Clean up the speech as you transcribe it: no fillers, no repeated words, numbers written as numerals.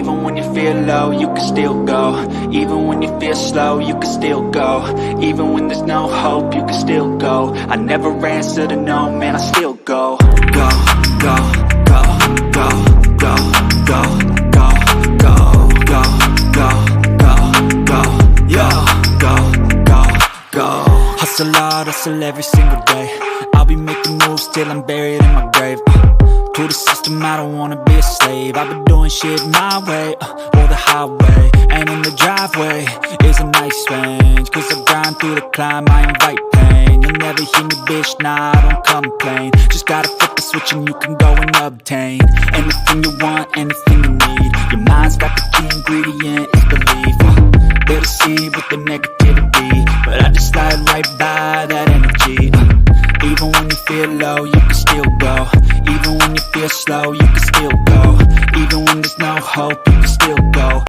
Even when you feel low, you can still go. Even when you feel slow, you can still go. Even when there's no hope, you can still go. I never answer to no, man, I still go. Go, go, go, go, go, go, go, go, go, go, go, go, yo, go, go, go. Hustle hard, hustle every single day. I'll be making moves till I'm buried in my grave. To the system, I don't wanna be a slave. I've been doing shit my way, or the highway. And in the driveway is a nice range. Cause I grind through the climb, I invite pain. You'll never hear me, bitch, nah, I don't complain. Just gotta flip the switch and you can go and obtain anything you want, anything you need. Your mind's got the key ingredient, it's belief. They'll deceive with the negativity, but I just slide right by that energy. Even when you feel low, you can still go. Even when you feel slow, you can still go. Even when there's no hope, you can still go.